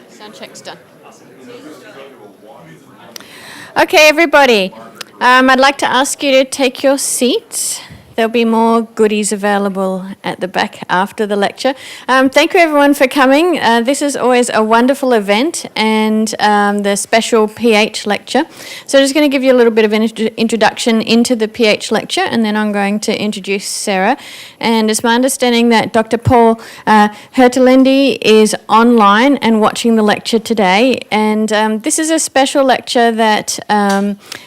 Sound check's done. Okay, everybody. I'd like to ask you to take your seats. There'll be more goodies available at the back after the lecture. Thank you, everyone, for coming. This is always a wonderful event, and the special PH lecture. So I'm just going to give you a little bit of an introduction into the PH lecture, and then I'm going to introduce Sarah. And it's my understanding that Dr. Paul Hertelendi is online and watching the lecture today. And this is a special lecture that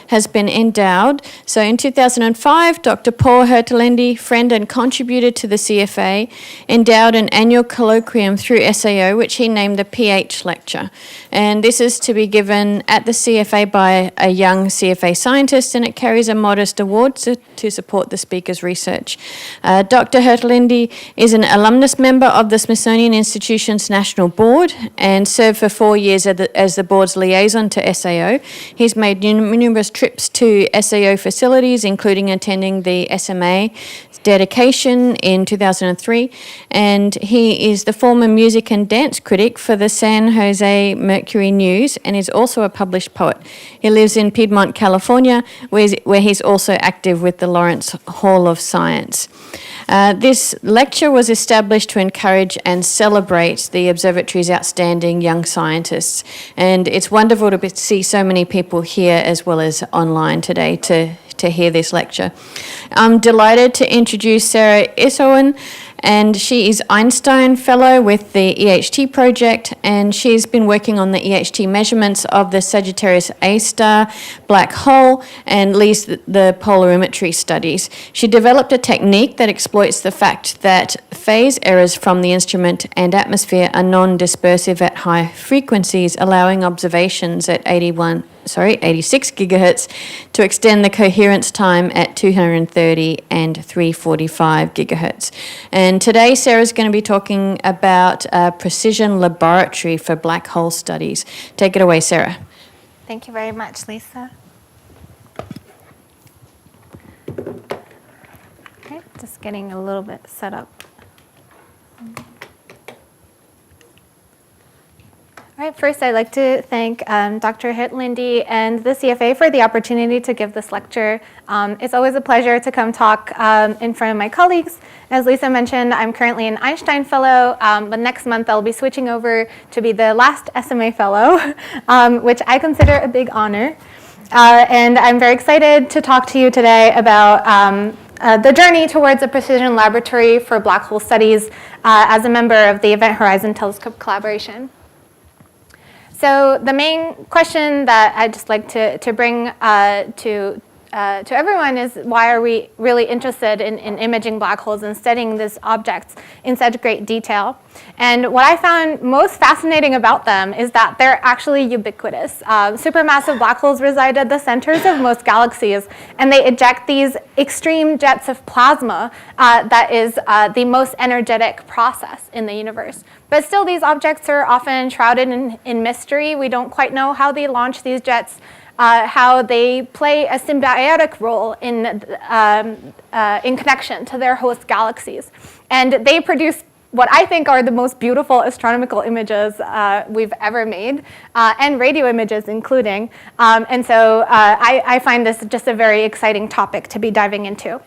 has been endowed. So in 2005, Dr. Paul Hertelendi, friend and contributor to the CFA, endowed an annual colloquium through SAO, which he named the PH Lecture. And this is to be given at the CFA by a young CFA scientist, and it carries a modest award to support the speaker's research. Dr. Hertelendi is an alumnus member of the Smithsonian Institution's National Board and served for 4 years as the board's liaison to SAO. He's made numerous trips to SAO facilities, including attending the SMA dedication in 2003, and he is the former music and dance critic for the San Jose Mercury News and is also a published poet. He lives in Piedmont, California, where he's also active with the Lawrence Hall of Science. This lecture was established to encourage and celebrate the observatory's outstanding young scientists, and it's wonderful to see so many people here as well as online today to hear this lecture. I'm delighted to introduce Sara Issaoun, and she is Einstein Fellow with the EHT project, and she's been working on the EHT measurements of the Sagittarius A star black hole and leads the polarimetry studies. She developed a technique that exploits the fact that phase errors from the instrument and atmosphere are non-dispersive at high frequencies, allowing observations at 86 gigahertz to extend the coherence time at 230 and 345 gigahertz. And today, Sarah's going to be talking about a precision laboratory for black hole studies. Take it away, Sarah. Thank you very much, Lisa. Okay, just getting a little bit set up. All right, first I'd like to thank Dr. Hertelendi and the CFA for the opportunity to give this lecture. It's always a pleasure to come talk in front of my colleagues. As Lisa mentioned, I'm currently an Einstein Fellow, but next month I'll be switching over to be the last SMA Fellow, which I consider a big honor. And I'm very excited to talk to you today about the journey towards a precision laboratory for black hole studies as a member of the Event Horizon Telescope collaboration. So the main question that I'd just like to bring to to everyone is why are we really interested in imaging black holes and studying these objects in such great detail. And what I found most fascinating about them is that they're actually ubiquitous. Supermassive black holes reside at the centers of most galaxies, and they eject these extreme jets of plasma that is the most energetic process in the universe. But still, these objects are often shrouded in mystery. We don't quite know how they launch these jets, how they play a symbiotic role in connection to their host galaxies. And they produce what I think are the most beautiful astronomical images we've ever made, and radio images including. And so I find this just a very exciting topic to be diving into.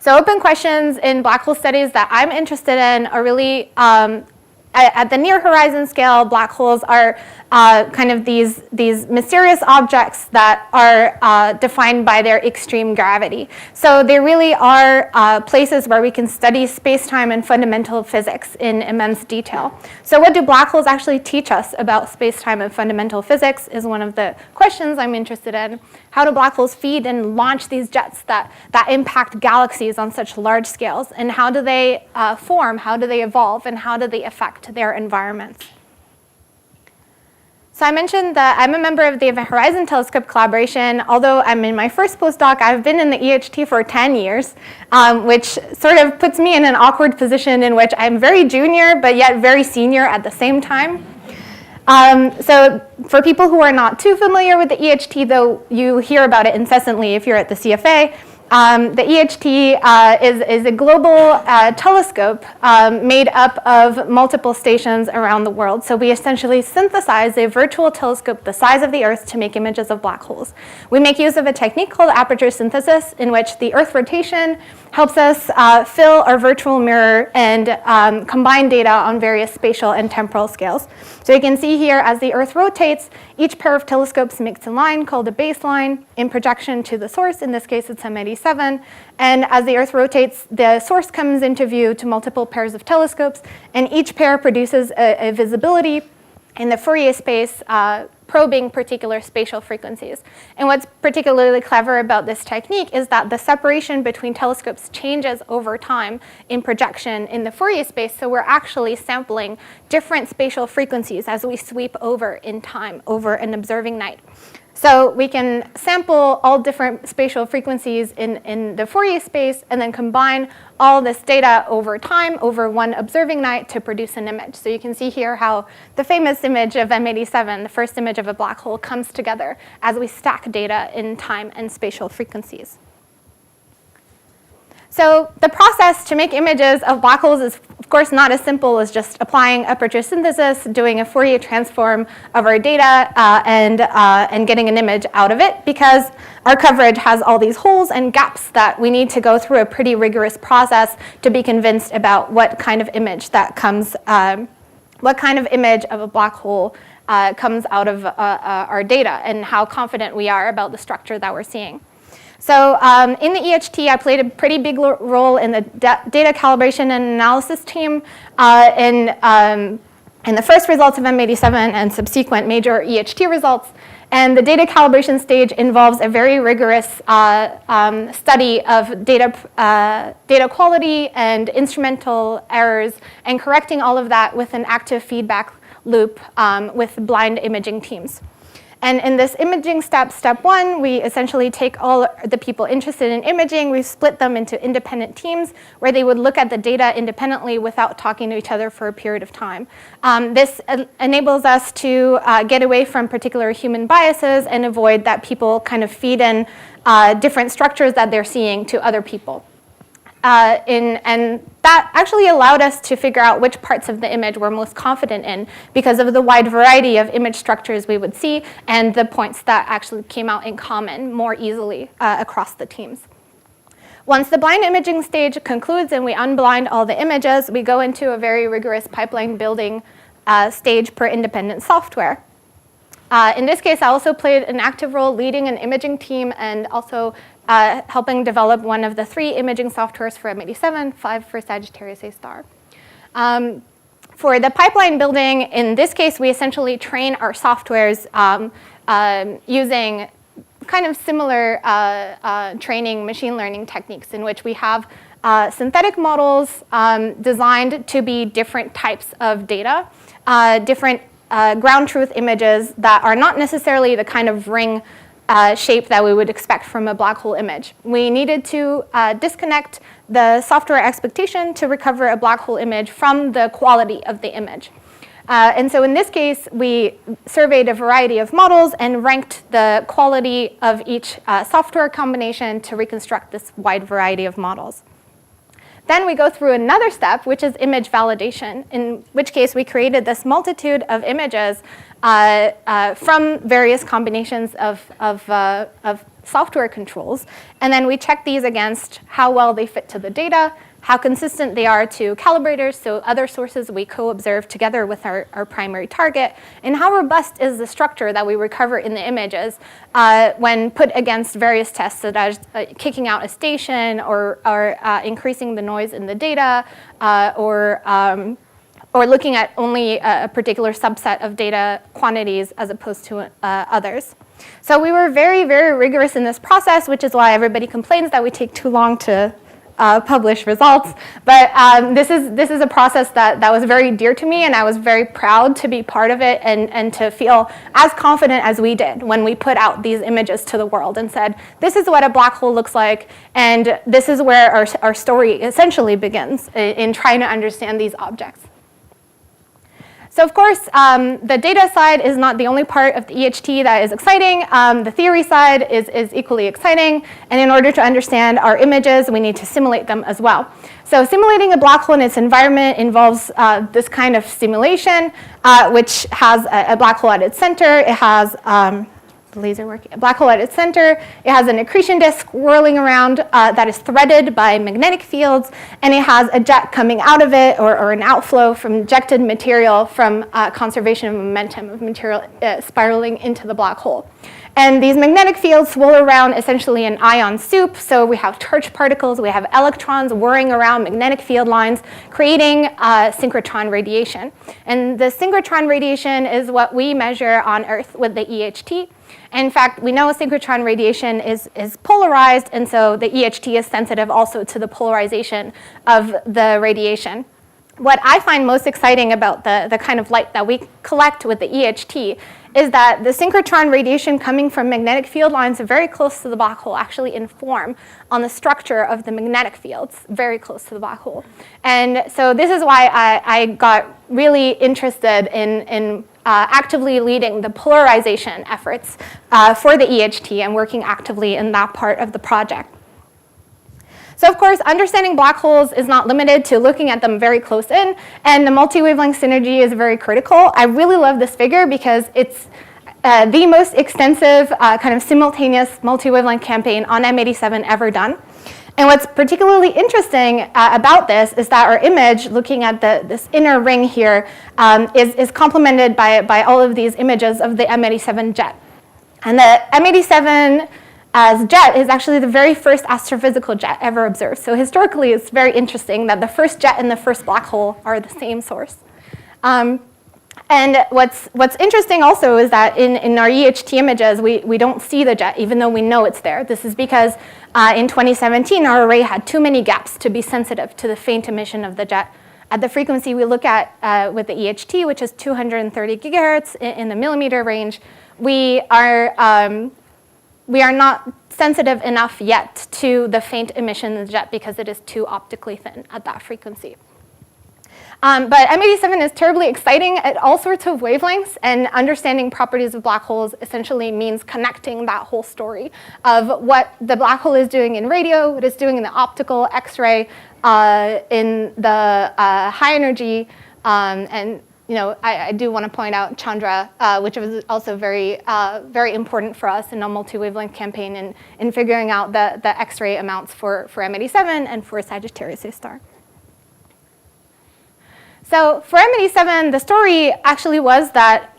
So open questions in black hole studies that I'm interested in are really, at the near horizon scale, black holes are kind of these mysterious objects that are defined by their extreme gravity. So they really are places where we can study space-time and fundamental physics in immense detail. So what do black holes actually teach us about space-time and fundamental physics is one of the questions I'm interested in. How do black holes feed and launch these jets that impact galaxies on such large scales? And how do they form, how do they evolve, and how do they affect their environments? So I mentioned that I'm a member of the Event Horizon Telescope collaboration. Although I'm in my first postdoc, I've been in the EHT for 10 years, which sort of puts me in an awkward position in which I'm very junior, but yet very senior at the same time. So for people who are not too familiar with the EHT, though you hear about it incessantly if you're at the CFA, the EHT is a global telescope made up of multiple stations around the world. So we essentially synthesize a virtual telescope the size of the Earth to make images of black holes. We make use of a technique called aperture synthesis, in which the Earth rotation helps us fill our virtual mirror and combine data on various spatial and temporal scales. So you can see here, as the Earth rotates, each pair of telescopes makes a line called a baseline in projection to the source. In this case, it's M87. And as the Earth rotates, the source comes into view to multiple pairs of telescopes, and each pair produces a visibility in the Fourier space, probing particular spatial frequencies. And what's particularly clever about this technique is that the separation between telescopes changes over time in projection in the Fourier space, so we're actually sampling different spatial frequencies as we sweep over in time over an observing night. So we can sample all different spatial frequencies in the Fourier space and then combine all this data over time, over one observing night, to produce an image. So you can see here how the famous image of M87, the first image of a black hole, comes together as we stack data in time and spatial frequencies. So the process to make images of black holes is, of course, not as simple as just applying aperture synthesis, doing a Fourier transform of our data, and getting an image out of it, because our coverage has all these holes and gaps that we need to go through a pretty rigorous process to be convinced about what kind of image that comes, what kind of image of a black hole comes out of our data, and how confident we are about the structure that we're seeing. So in the EHT, I played a pretty big role in the data calibration and analysis team in the first results of M87 and subsequent major EHT results. And the data calibration stage involves a very rigorous study of data quality and instrumental errors, and correcting all of that with an active feedback loop with blind imaging teams. And in this imaging step one, we essentially take all the people interested in imaging, we split them into independent teams where they would look at the data independently without talking to each other for a period of time. This enables us to get away from particular human biases and avoid that people kind of feed in different structures that they're seeing to other people. And that actually allowed us to figure out which parts of the image we're most confident in because of the wide variety of image structures we would see and the points that actually came out in common more easily across the teams. Once the blind imaging stage concludes and we unblind all the images, we go into a very rigorous pipeline building stage per independent software. In this case, I also played an active role leading an imaging team and also helping develop one of the 3 imaging softwares for M87, 5 for Sagittarius A star. For the pipeline building, in this case, we essentially train our softwares using kind of similar training machine learning techniques in which we have synthetic models designed to be different types of data, different ground truth images that are not necessarily the kind of ring shape that we would expect from a black hole image. We needed to disconnect the software expectation to recover a black hole image from the quality of the image. And so in this case, we surveyed a variety of models and ranked the quality of each software combination to reconstruct this wide variety of models. Then we go through another step, which is image validation, in which case we created this multitude of images from various combinations of software controls. And then we check these against how well they fit to the data, how consistent they are to calibrators, so other sources we co-observe together with our primary target, and how robust is the structure that we recover in the images when put against various tests, such as kicking out a station or increasing the noise in the data, or looking at only a particular subset of data quantities as opposed to others. So we were very, very rigorous in this process, which is why everybody complains that we take too long to publish results. But this is a process that was very dear to me, and I was very proud to be part of it and to feel as confident as we did when we put out these images to the world and said, this is what a black hole looks like, and this is where our story essentially begins in trying to understand these objects. So of course, the data side is not the only part of the EHT that is exciting. The theory side is equally exciting. And in order to understand our images, we need to simulate them as well. So simulating a black hole in its environment involves this kind of simulation, which has a black hole at its center. It has the laser working, a black hole at its center. It has an accretion disk whirling around that is threaded by magnetic fields, and it has a jet coming out of it, or an outflow from ejected material from conservation of momentum of material spiraling into the black hole. And these magnetic fields swirl around essentially an ion soup. So we have charged particles, we have electrons whirring around magnetic field lines, creating synchrotron radiation. And the synchrotron radiation is what we measure on Earth with the EHT. In fact, we know synchrotron radiation is polarized, and so the EHT is sensitive also to the polarization of the radiation. What I find most exciting about the kind of light that we collect with the EHT is that the synchrotron radiation coming from magnetic field lines very close to the black hole actually inform on the structure of the magnetic fields very close to the black hole. And so this is why I got really interested in actively leading the polarization efforts for the EHT and working actively in that part of the project. So of course, understanding black holes is not limited to looking at them very close in, and the multi-wavelength synergy is very critical. I really love this figure because it's the most extensive kind of simultaneous multi-wavelength campaign on M87 ever done. And what's particularly interesting about this is that our image, looking at this inner ring here, is complemented by all of these images of the M87 jet. And the M87 as jet is actually the very first astrophysical jet ever observed. So historically, it's very interesting that the first jet and the first black hole are the same source. And what's interesting also is that in our EHT images, we don't see the jet, even though we know it's there. This is because in 2017, our array had too many gaps to be sensitive to the faint emission of the jet. At the frequency we look at with the EHT, which is 230 gigahertz in the millimeter range, we are not sensitive enough yet to the faint emission of the jet because it is too optically thin at that frequency. But M87 is terribly exciting at all sorts of wavelengths, and understanding properties of black holes essentially means connecting that whole story of what the black hole is doing in radio, what it's doing in the optical, X-ray, in the high energy, and I do want to point out Chandra, which was also very important for us in a multi-wavelength campaign in figuring out the X-ray amounts for M87 and for Sagittarius A star. So for M87, the story actually was that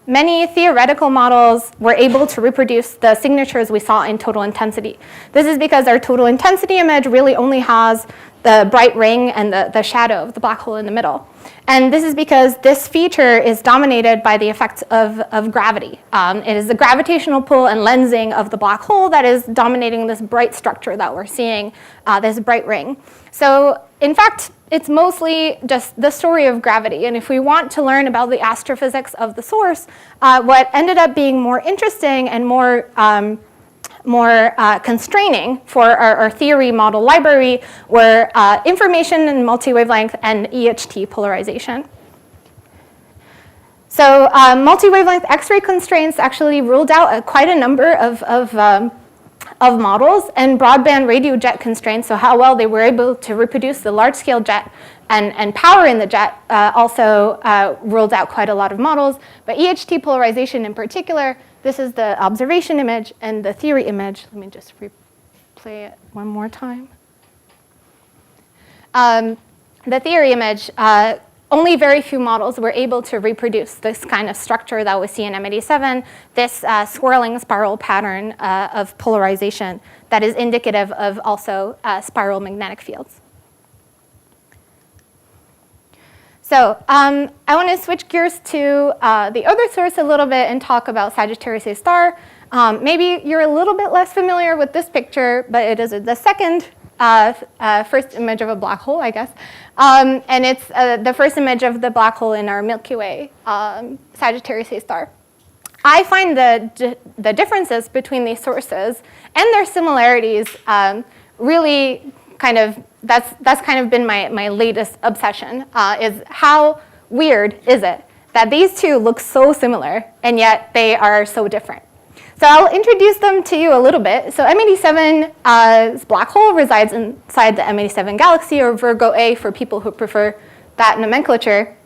many theoretical models were able to reproduce the signatures we saw in total intensity. This is because our total intensity image really only has the bright ring and the shadow of the black hole in the middle. And this is because this feature is dominated by the effects of gravity. It is the gravitational pull and lensing of the black hole that is dominating this bright structure that we're seeing, this bright ring. So in fact, it's mostly just the story of gravity. And if we want to learn about the astrophysics of the source, what ended up being more interesting and more constraining for our theory model library were information in multi-wavelength and EHT polarization. So multi-wavelength X-ray constraints actually ruled out quite a number of models, and broadband radio jet constraints, so how well they were able to reproduce the large-scale jet and power in the jet also ruled out quite a lot of models. But EHT polarization in particular, this is the observation image and the theory image. Let me just replay it one more time. The theory image, only very few models were able to reproduce this kind of structure that we see in M87, this swirling spiral pattern of polarization that is indicative of also spiral magnetic fields. So I want to switch gears to the other source a little bit and talk about Sagittarius A star. Maybe you're a little bit less familiar with this picture, but it is the second first image of a black hole, I guess. And it's the first image of the black hole in our Milky Way, Sagittarius A star. I find the differences between these sources and their similarities really kind of, that's kind of been my latest obsession, is how weird is it that these two look so similar and yet they are so different. So I'll introduce them to you a little bit. So M87's black hole resides inside the M87 galaxy, or Virgo A for people who prefer that nomenclature.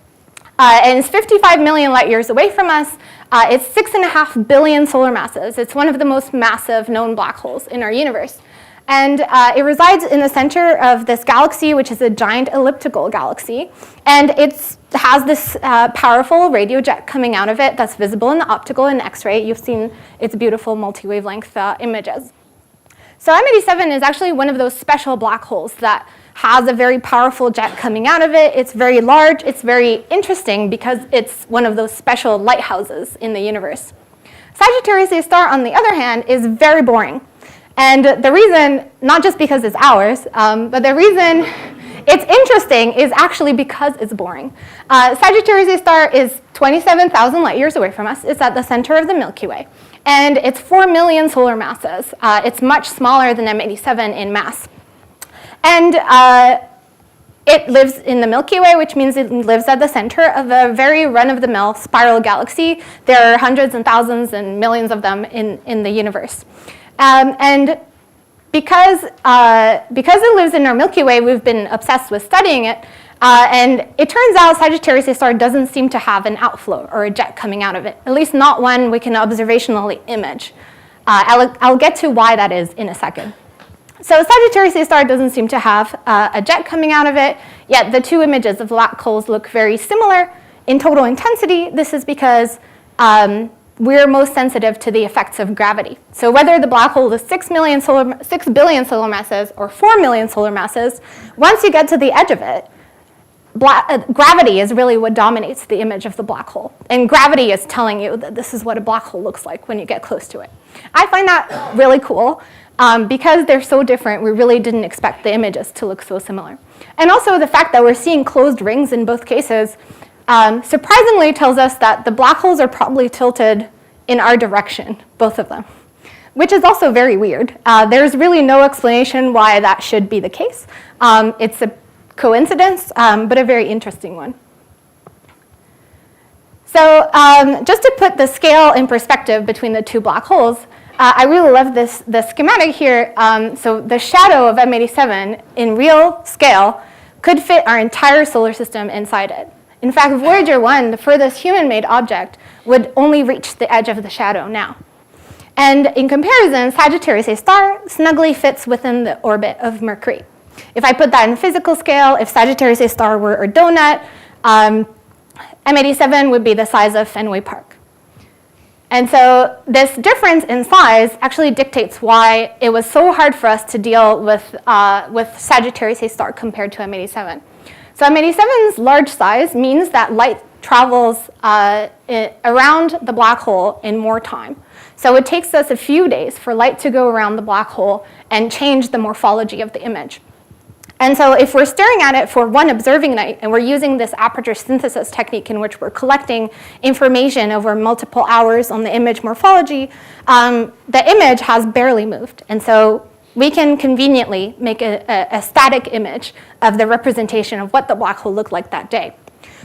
And it's 55 million light years away from us. It's 6.5 billion solar masses. It's one of the most massive known black holes in our universe. And it resides in the center of this galaxy, which is a giant elliptical galaxy. And it has this powerful radio jet coming out of it that's visible in the optical and X-ray. You've seen its beautiful multi-wavelength images. So M87 is actually one of those special black holes that has a very powerful jet coming out of it. It's very large. It's very interesting because it's one of those special lighthouses in the universe. Sagittarius A star, on the other hand, is very boring. And the reason, not just because it's ours, but the reason it's interesting is actually because it's boring. Sagittarius A star is 27,000 light years away from us. It's at the center of the Milky Way. And it's 4 million solar masses. It's much smaller than M87 in mass. And it lives in the Milky Way, which means it lives at the center of a very run-of-the-mill spiral galaxy. There are hundreds and thousands and millions of them in the universe. And because it lives in our Milky Way, we've been obsessed with studying it. And it turns out Sagittarius A star doesn't seem to have an outflow or a jet coming out of it, at least not one we can observationally image. I'll get to why that is in a second. So Sagittarius A star doesn't seem to have a jet coming out of it, yet the two images of black holes look very similar in total intensity. This is because we're most sensitive to the effects of gravity. So whether the black hole is 6 billion solar masses or 4 million solar masses, once you get to the edge of it, gravity is really what dominates the image of the black hole. And gravity is telling you that this is what a black hole looks like when you get close to it. I find that really cool. Because they're so different, we really didn't expect the images to look so similar. And also the fact that we're seeing closed rings in both cases surprisingly tells us that the black holes are probably tilted in our direction, both of them, which is also very weird. There's really no explanation why that should be the case. It's a coincidence, but a very interesting one. So just to put the scale in perspective between the two black holes, I really love the schematic here. So the shadow of M87 in real scale could fit our entire solar system inside it. In fact, Voyager 1, the furthest human-made object, would only reach the edge of the shadow now. And in comparison, Sagittarius A star snugly fits within the orbit of Mercury. If I put that in physical scale, if Sagittarius A star were a donut, M87 would be the size of Fenway Park. And so this difference in size actually dictates why it was so hard for us to deal with Sagittarius A star compared to M87. So M87's large size means that light travels around the black hole in more time. So it takes us a few days for light to go around the black hole and change the morphology of the image. And so if we're staring at it for one observing night and we're using this aperture synthesis technique in which we're collecting information over multiple hours on the image morphology, the image has barely moved. And so we can conveniently make a static image of the representation of what the black hole looked like that day.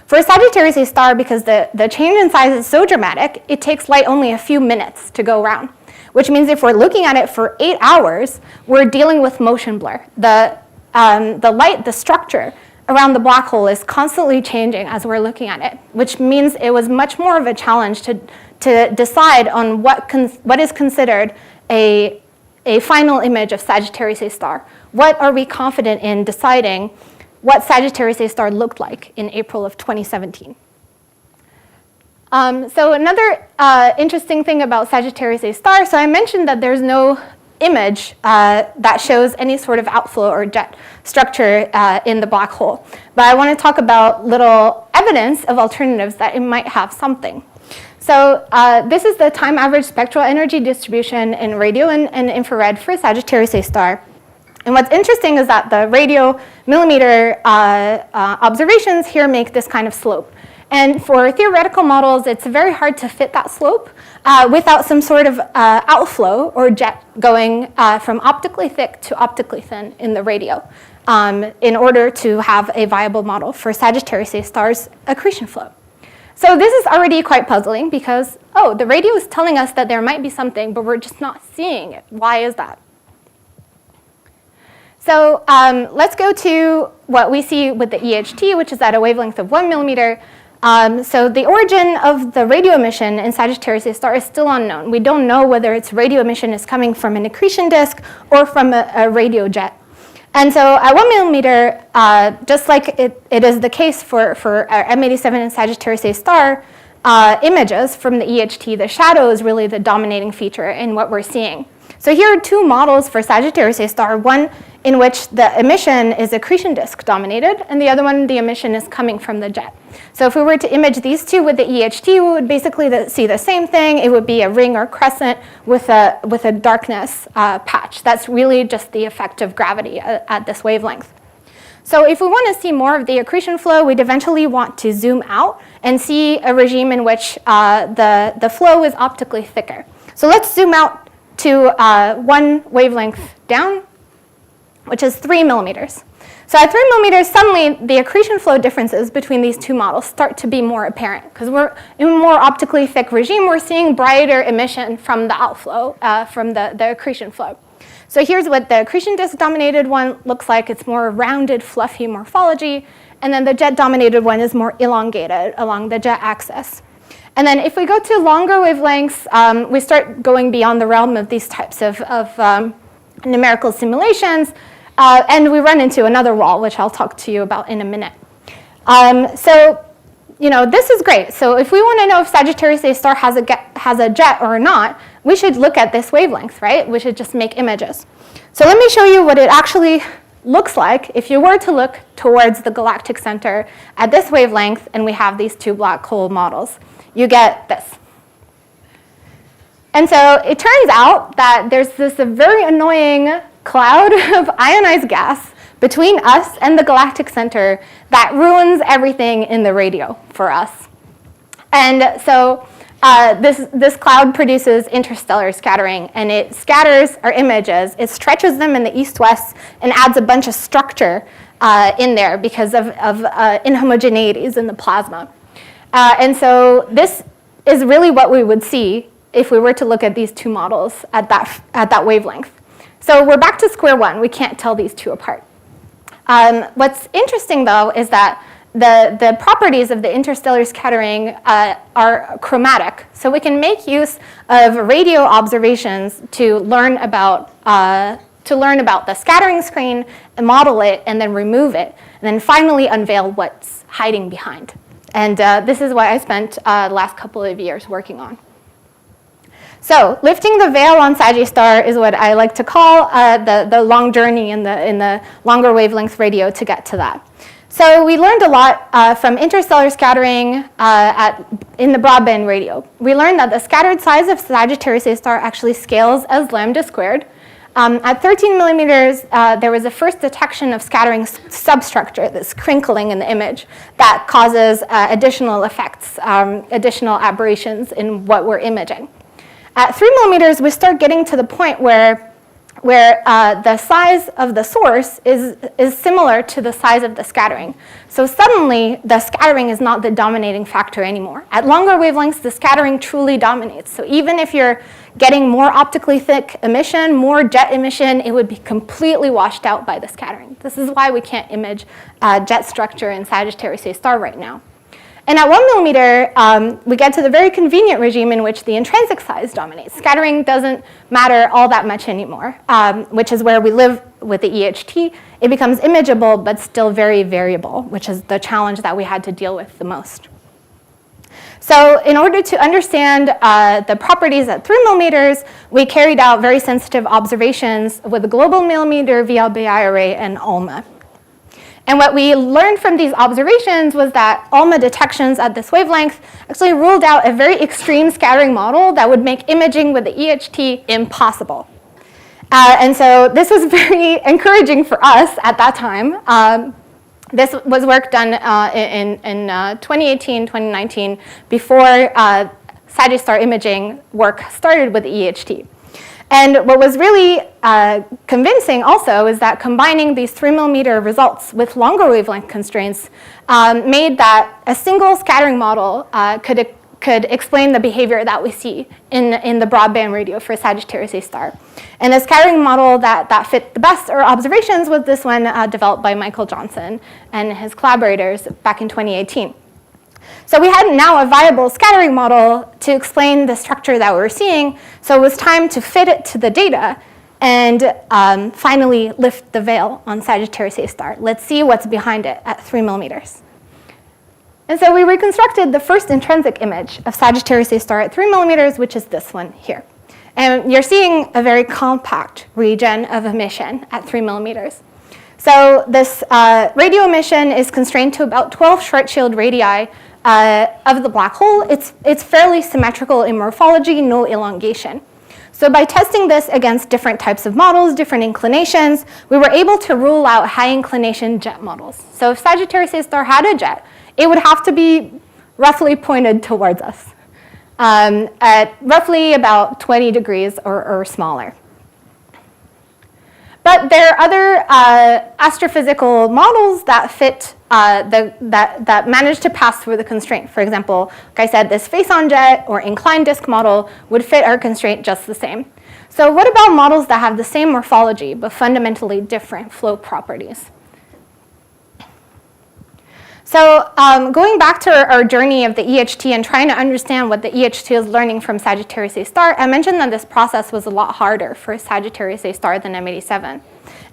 For Sagittarius A star, because the change in size is so dramatic, it takes light only a few minutes to go around, which means if we're looking at it for 8 hours, we're dealing with motion blur. The structure around the black hole is constantly changing as we're looking at it, which means it was much more of a challenge to decide on what is considered a final image of Sagittarius A star. What are we confident in deciding what Sagittarius A star looked like in April of 2017? So another interesting thing about Sagittarius A star, so I mentioned that there's no image that shows any sort of outflow or jet structure in the black hole. But I want to talk about little evidence of alternatives that it might have something. So this is the time average spectral energy distribution in radio and infrared for Sagittarius A star. And what's interesting is that the radio millimeter observations here make this kind of slope. And for theoretical models, it's very hard to fit that slope without some sort of outflow or jet going from optically thick to optically thin in the radio in order to have a viable model for Sagittarius A star's accretion flow. So this is already quite puzzling because, the radio is telling us that there might be something, but we're just not seeing it. Why is that? So let's go to what we see with the EHT, which is at a wavelength of 1 millimeter. So the origin of the radio emission in Sagittarius A star is still unknown. We don't know whether its radio emission is coming from an accretion disk or from a radio jet. And so at 1 millimeter, just like it is the case for M87 and Sagittarius A star images from the EHT, the shadow is really the dominating feature in what we're seeing. So here are two models for Sagittarius A star, one in which the emission is accretion disk dominated, and the other one, the emission is coming from the jet. So if we were to image these two with the EHT, we would basically see the same thing. It would be a ring or crescent with a darkness patch. That's really just the effect of gravity at this wavelength. So if we want to see more of the accretion flow, we'd eventually want to zoom out and see a regime in which the flow is optically thicker. So let's zoom out to one wavelength down, which is 3 millimeters. So at 3 millimeters, suddenly the accretion flow differences between these two models start to be more apparent because we're in a more optically thick regime. We're seeing brighter emission from the outflow, from the accretion flow. So here's what the accretion disk-dominated one looks like. It's more rounded, fluffy morphology. And then the jet-dominated one is more elongated along the jet axis. And then if we go to longer wavelengths, we start going beyond the realm of these types of numerical simulations. And we run into another wall, which I'll talk to you about in a minute. So, this is great. So if we want to know if Sagittarius A star has a jet or not, we should look at this wavelength, right? We should just make images. So let me show you what it actually looks like if you were to look towards the galactic center at this wavelength, and we have these two black hole models. You get this. And so it turns out that there's this very annoying cloud of ionized gas between us and the galactic center that ruins everything in the radio for us. And so this cloud produces interstellar scattering, and it scatters our images. It stretches them in the east-west and adds a bunch of structure in there because of inhomogeneities in the plasma. And so this is really what we would see if we were to look at these two models at that wavelength. So we're back to square one. We can't tell these two apart. What's interesting, though, is that the properties of the interstellar scattering are chromatic. So we can make use of radio observations to learn about the scattering screen, and model it, and then remove it. and then finally unveil what's hiding behind. And this is what I spent the last couple of years working on. So lifting the veil on Star is what I like to call the long journey in the longer wavelength radio to get to that. So we learned a lot from interstellar scattering in the broadband radio. We learned that the scattered size of Sagittarius A star actually scales as lambda squared. At 13 millimeters, there was a first detection of scattering substructure, this crinkling in the image, that causes additional effects, additional aberrations in what we're imaging. At 3 millimeters, we start getting to the point where the size of the source is similar to the size of the scattering. So suddenly, the scattering is not the dominating factor anymore. At longer wavelengths, the scattering truly dominates. So even if you're getting more optically thick emission, more jet emission, it would be completely washed out by the scattering. This is why we can't image jet structure in Sagittarius A star right now. And at 1 millimeter, we get to the very convenient regime in which the intrinsic size dominates. Scattering doesn't matter all that much anymore, which is where we live with the EHT. It becomes imageable, but still very variable, which is the challenge that we had to deal with the most. So in order to understand the properties at 3 millimeters, we carried out very sensitive observations with the global millimeter VLBI array and ALMA. And what we learned from these observations was that ALMA detections at this wavelength actually ruled out a very extreme scattering model that would make imaging with the EHT impossible. And so this was very encouraging for us at that time. This was work done in 2018, 2019, before Star imaging work started with the EHT. And what was really convincing also is that combining these 3 millimeter results with longer wavelength constraints made that a single scattering model could explain the behavior that we see in the broadband radio for Sagittarius A star. And the scattering model that fit the best our observations was this one developed by Michael Johnson and his collaborators back in 2018. So we had now a viable scattering model to explain the structure that we were seeing, so it was time to fit it to the data and finally lift the veil on Sagittarius A star. Let's see what's behind it at 3 millimeters. And so we reconstructed the first intrinsic image of Sagittarius A star at 3 millimeters, which is this one here. And you're seeing a very compact region of emission at 3 millimeters. So this radio emission is constrained to about 12 Schwarzschild radii of the black hole. It's fairly symmetrical in morphology, no elongation. So by testing this against different types of models, different inclinations, we were able to rule out high inclination jet models. So if Sagittarius A star had a jet, it would have to be roughly pointed towards us at roughly about 20 degrees or smaller. But there are other astrophysical models that fit, that manage to pass through the constraint. For example, like I said, this face-on jet or inclined disk model would fit our constraint just the same. So what about models that have the same morphology but fundamentally different flow properties? So going back to our journey of the EHT and trying to understand what the EHT is learning from Sagittarius A star, I mentioned that this process was a lot harder for Sagittarius A star than M87.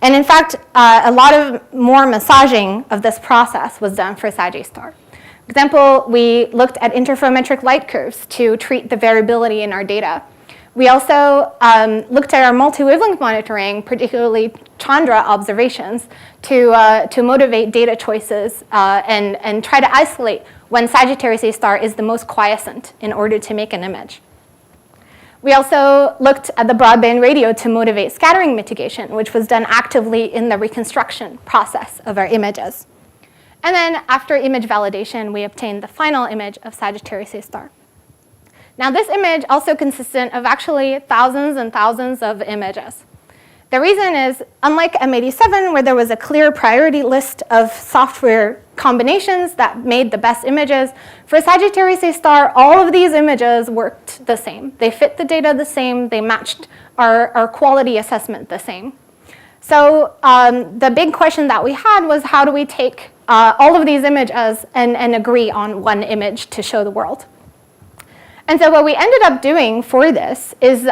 And in fact, a lot of more massaging of this process was done for Sag A star. For example, we looked at interferometric light curves to treat the variability in our data. We also looked at our multi-wavelength monitoring, particularly Chandra observations, to motivate data choices and try to isolate when Sagittarius A star is the most quiescent in order to make an image. We also looked at the broadband radio to motivate scattering mitigation, which was done actively in the reconstruction process of our images. And then after image validation, we obtained the final image of Sagittarius A star. Now this image also consistent of actually thousands and thousands of images. The reason is, unlike M87, where there was a clear priority list of software combinations that made the best images, for Sagittarius A star, all of these images worked the same. They fit the data the same, they matched our quality assessment the same. So the big question that we had was, how do we take all of these images and agree on one image to show the world? And so what we ended up doing for this is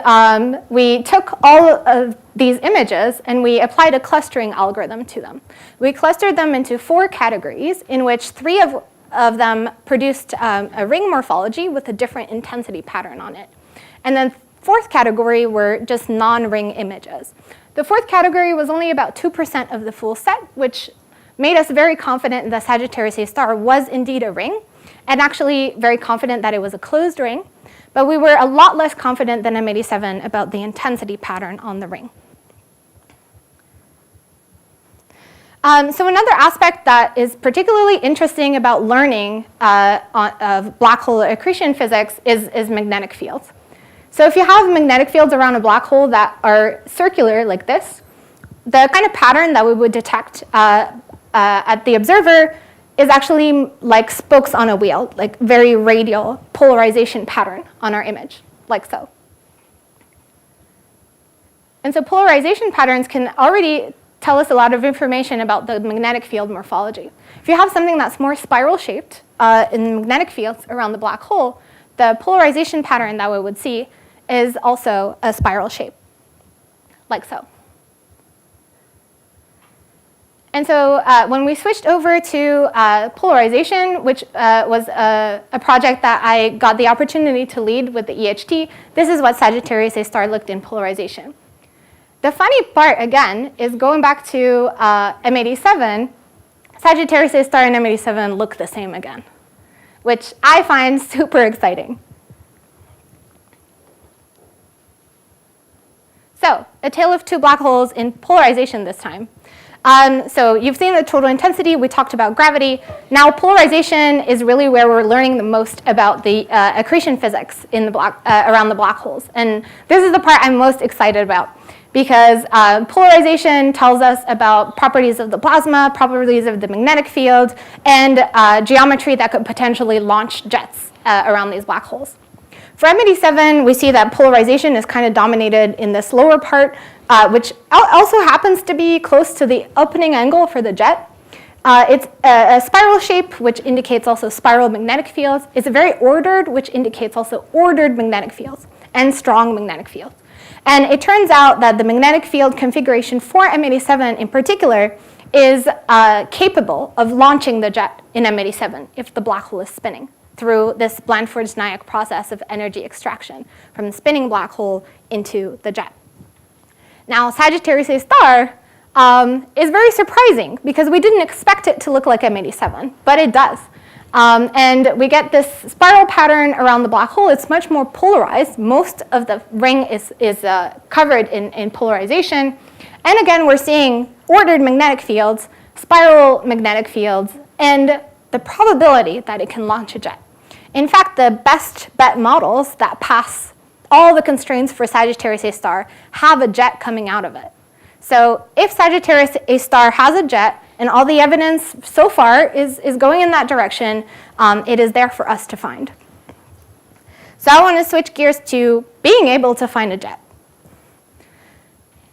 we took all of these images and we applied a clustering algorithm to them. We clustered them into 4 categories in which 3 of them produced a ring morphology with a different intensity pattern on it. And then 4th category were just non-ring images. The 4th category was only about 2% of the full set, which made us very confident that Sagittarius A star was indeed a ring, and actually very confident that it was a closed ring. But we were a lot less confident than M87 about the intensity pattern on the ring. So another aspect that is particularly interesting about learning of black hole accretion physics is magnetic fields. So if you have magnetic fields around a black hole that are circular like this, the kind of pattern that we would detect at the observer is actually like spokes on a wheel, like very radial polarization pattern on our image, like so. And so polarization patterns can already tell us a lot of information about the magnetic field morphology. If you have something that's more spiral shaped in magnetic fields around the black hole, the polarization pattern that we would see is also a spiral shape, like so. And so when we switched over to polarization, which was a project that I got the opportunity to lead with the EHT, this is what Sagittarius A star looked in polarization. The funny part, again, is going back to M87, Sagittarius A star and M87 look the same again, which I find super exciting. So, a tale of 2 black holes in polarization this time. So you've seen the total intensity, we talked about gravity. Now polarization is really where we're learning the most about the accretion physics in the around the black holes. And this is the part I'm most excited about, because polarization tells us about properties of the plasma, properties of the magnetic field, and geometry that could potentially launch jets around these black holes. For M87, we see that polarization is kind of dominated in this lower part, which also happens to be close to the opening angle for the jet. It's a spiral shape, which indicates also spiral magnetic fields. It's very ordered, which indicates also ordered magnetic fields and strong magnetic fields. And it turns out that the magnetic field configuration for M87 in particular is capable of launching the jet in M87 if the black hole is spinning through this Blandford-Nyack process of energy extraction from the spinning black hole into the jet. Now, Sagittarius A star is very surprising because we didn't expect it to look like M87, but it does. And we get this spiral pattern around the black hole. It's much more polarized. Most of the ring is covered in polarization. And again, we're seeing ordered magnetic fields, spiral magnetic fields, and the probability that it can launch a jet. In fact, the best bet models that pass all the constraints for Sagittarius A star have a jet coming out of it. So if Sagittarius A star has a jet, and all the evidence so far is going in that direction, it is there for us to find. So I want to switch gears to being able to find a jet.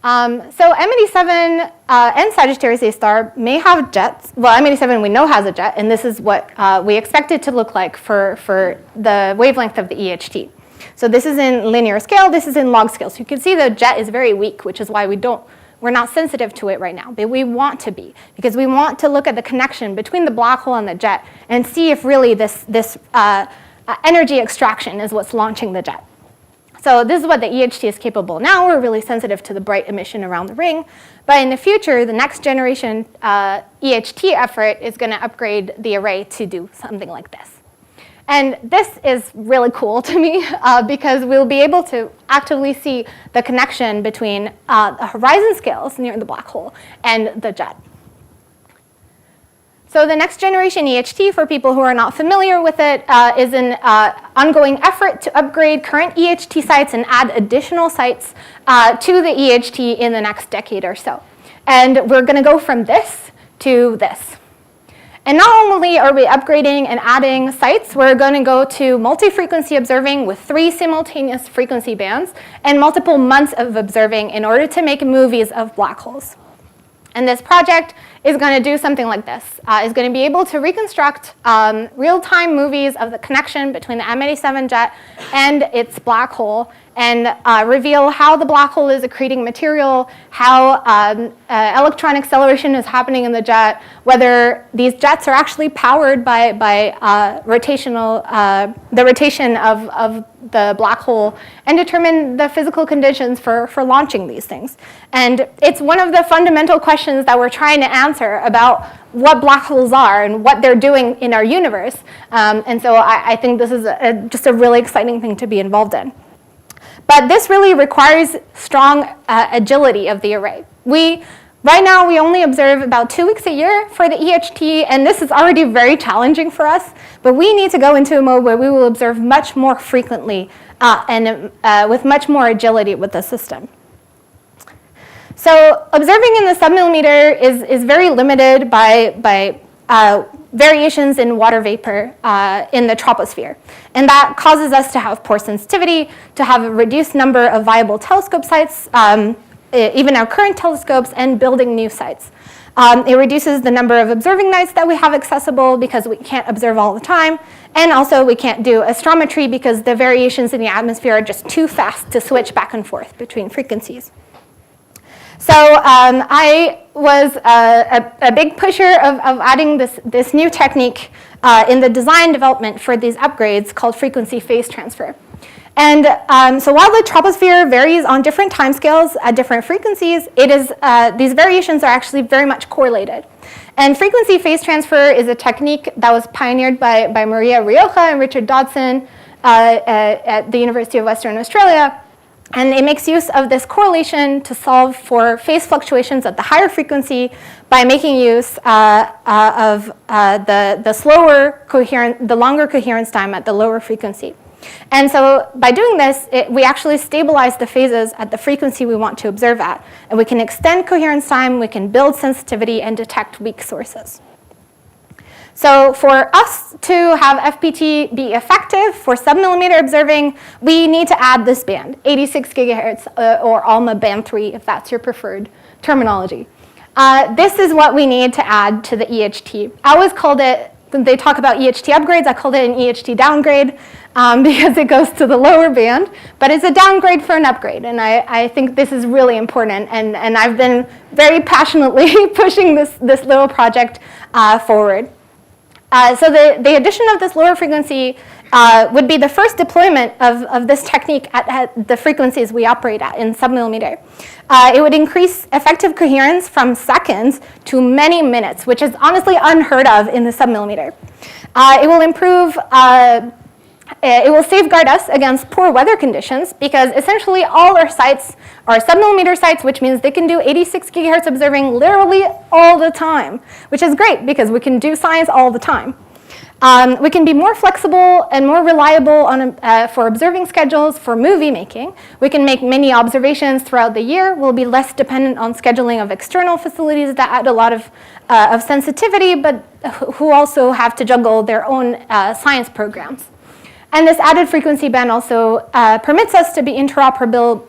So M87 and Sagittarius A star may have jets. Well, M87 we know has a jet, and this is what we expect it to look like for the wavelength of the EHT. So this is in linear scale, this is in log scale. So you can see the jet is very weak, which is why we're not sensitive to it right now, but we want to be, because we want to look at the connection between the black hole and the jet and see if really this energy extraction is what's launching the jet. So this is what the EHT is capable. Now we're really sensitive to the bright emission around the ring, but in the future, the next generation EHT effort is going to upgrade the array to do something like this. And this is really cool to me because we'll be able to actively see the connection between the horizon scales near the black hole and the jet. So the next generation EHT, for people who are not familiar with it, is an ongoing effort to upgrade current EHT sites and add additional sites to the EHT in the next decade or so. And we're going to go from this to this. And not only are we upgrading and adding sites, we're going to go to multi-frequency observing with 3 simultaneous frequency bands and multiple months of observing in order to make movies of black holes. And this project is going to do something like this. Is going to be able to reconstruct real-time movies of the connection between the M87 jet and its black hole, and reveal how the black hole is accreting material, how electron acceleration is happening in the jet, whether these jets are actually powered by the rotation of the black hole, and determine the physical conditions for launching these things. And it's one of the fundamental questions that we're trying to answer about what black holes are and what they're doing in our universe. And so I think this is just a really exciting thing to be involved in. But this really requires strong agility of the array. Right now, we only observe about 2 weeks a year for the EHT, and this is already very challenging for us. But we need to go into a mode where we will observe much more frequently and with much more agility with the system. So observing in the submillimeter is very limited by variations in water vapor in the troposphere. And that causes us to have poor sensitivity, to have a reduced number of viable telescope sites, even our current telescopes, and building new sites. It reduces the number of observing nights that we have accessible because we can't observe all the time. And also we can't do astrometry because the variations in the atmosphere are just too fast to switch back and forth between frequencies. So I was a big pusher of adding this new technique in the design development for these upgrades called frequency phase transfer. And so while the troposphere varies on different timescales at different frequencies, these variations are actually very much correlated. And frequency phase transfer is a technique that was pioneered by Maria Rioja and Richard Dodson at the University of Western Australia. And it makes use of this correlation to solve for phase fluctuations at the higher frequency by making use of the longer coherence time at the lower frequency. And so by doing this, we actually stabilize the phases at the frequency we want to observe at. And we can extend coherence time, we can build sensitivity, and detect weak sources. So for us to have FPT be effective for submillimeter observing, we need to add this band, 86 gigahertz or ALMA band 3, if that's your preferred terminology. This is what we need to add to the EHT. I always called it, when they talk about EHT upgrades, I called it an EHT downgrade because it goes to the lower band, but it's a downgrade for an upgrade. And I think this is really important, and I've been very passionately pushing this little project forward. So the addition of this lower frequency would be the first deployment of this technique at the frequencies we operate at in submillimeter. It would increase effective coherence from seconds to many minutes, which is honestly unheard of in the submillimeter. It will improve, it will safeguard us against poor weather conditions because essentially all our sites are submillimeter sites, which means they can do 86 gigahertz observing literally all the time, which is great because we can do science all the time. We can be more flexible and more reliable for observing schedules, for movie making. We can make many observations throughout the year. We'll be less dependent on scheduling of external facilities that add a lot of sensitivity, but who also have to juggle their own science programs. And this added frequency band also permits us to be interoperable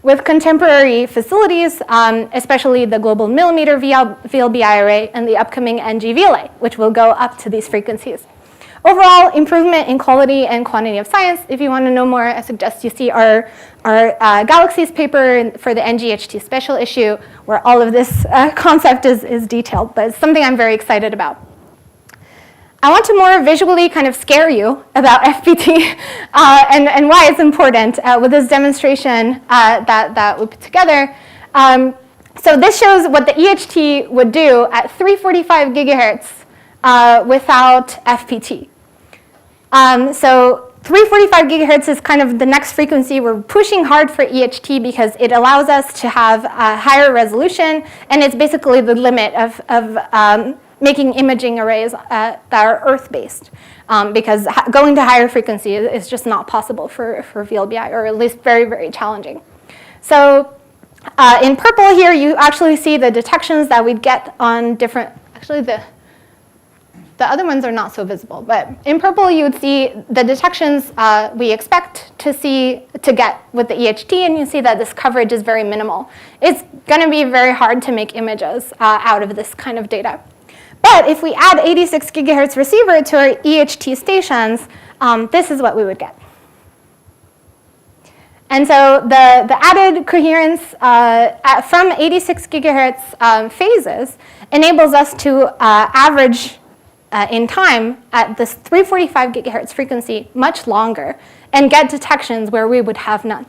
with contemporary facilities, especially the global millimeter VLBI array and the upcoming NG-VLA, which will go up to these frequencies. Overall, improvement in quality and quantity of science. If you want to know more, I suggest you see our Galaxies paper for the NGHT special issue, where all of this concept is detailed, but it's something I'm very excited about. I want to more visually kind of scare you about FPT and why it's important with this demonstration that we put together. So this shows what the EHT would do at 345 gigahertz without FPT. So 345 gigahertz is kind of the next frequency. We're pushing hard for EHT because it allows us to have a higher resolution, and it's basically the limit of making imaging arrays that are Earth-based, because going to higher frequency is just not possible for VLBI, or at least very, very challenging. So in purple here, you actually see the detections that we'd get on different, actually the The other ones are not so visible. But in purple, you would see the detections we expect to get with the EHT, and you see that this coverage is very minimal. It's going to be very hard to make images out of this kind of data. But if we add 86 gigahertz receiver to our EHT stations, this is what we would get. And so the added coherence from 86 gigahertz phases enables us to average in time at this 345 gigahertz frequency much longer and get detections where we would have none.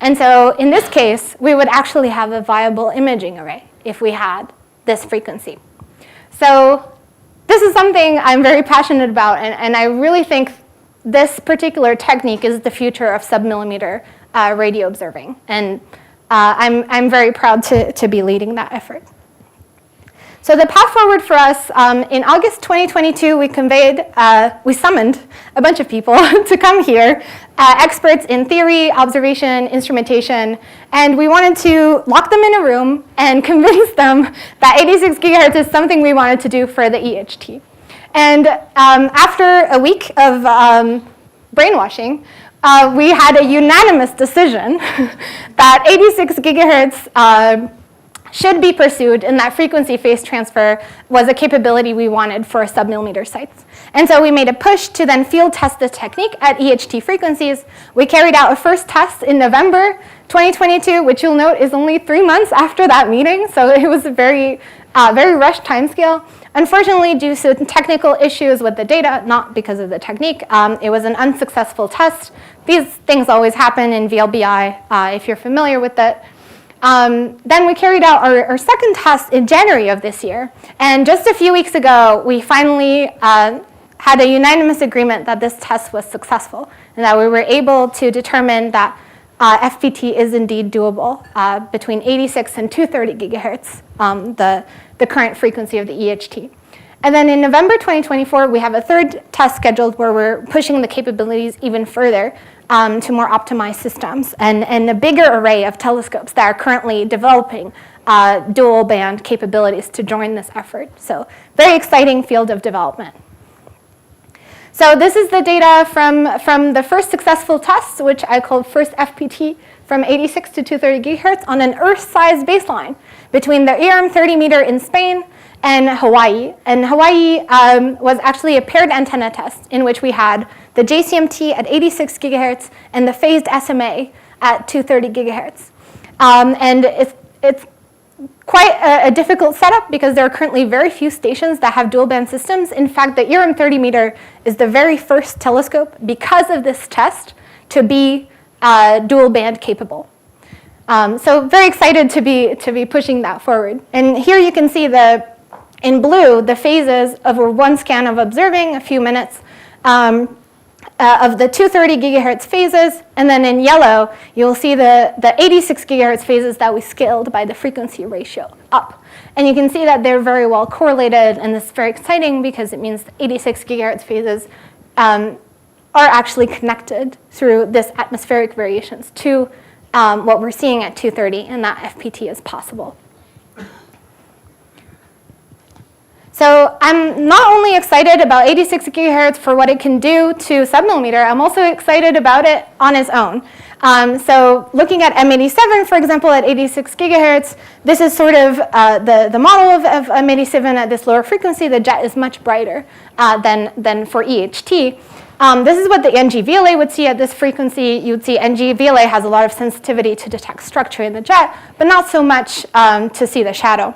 And so in this case, we would actually have a viable imaging array if we had this frequency. So this is something I'm very passionate about, and I really think this particular technique is the future of submillimeter radio observing. And I'm very proud to be leading that effort. So the path forward for us, in August 2022, we summoned a bunch of people to come here, experts in theory, observation, instrumentation, and we wanted to lock them in a room and convince them that 86 gigahertz is something we wanted to do for the EHT. And after a week of brainwashing, we had a unanimous decision that 86 gigahertz should be pursued, and that frequency phase transfer was a capability we wanted for submillimeter sites. And so we made a push to then field test this technique at EHT frequencies. We carried out a first test in November 2022, which you'll note is only 3 months after that meeting, so it was a very rushed timescale. Unfortunately, due to technical issues with the data, not because of the technique, it was an unsuccessful test. These things always happen in VLBI, if you're familiar with it. Then we carried out our second test in January of this year. And just a few weeks ago, we finally had a unanimous agreement that this test was successful and that we were able to determine that FPT is indeed doable between 86 and 230 gigahertz, the current frequency of the EHT. And then in November 2024, we have a third test scheduled where we're pushing the capabilities even further to more optimized systems and a bigger array of telescopes that are currently developing dual band capabilities to join this effort. So very exciting field of development. So this is the data from the first successful test, which I called first FPT, from 86 to 230 gigahertz on an Earth-sized baseline between the ERM 30 meter in Spain and Hawaii. And Hawaii was actually a paired antenna test in which we had the JCMT at 86 gigahertz and the phased SMA at 230 gigahertz. And it's quite a difficult setup because there are currently very few stations that have dual band systems. In fact, the ERM 30 meter is the very first telescope because of this test to be dual band capable. So very excited to be pushing that forward. And here you can see in blue, the phases of one scan of observing, a few minutes of the 230 gigahertz phases, and then in yellow, you'll see the 86 gigahertz phases that we scaled by the frequency ratio up. And you can see that they're very well correlated, and this is very exciting because it means the 86 gigahertz phases are actually connected through this atmospheric variations to what we're seeing at 230, and that FPT is possible. So I'm not only excited about 86 gigahertz for what it can do to submillimeter, I'm also excited about it on its own. So looking at M87, for example, at 86 gigahertz, this is sort of the model of M87 at this lower frequency. The jet is much brighter than for EHT. This is what the NG-VLA would see at this frequency. You'd see NG-VLA has a lot of sensitivity to detect structure in the jet, but not so much to see the shadow.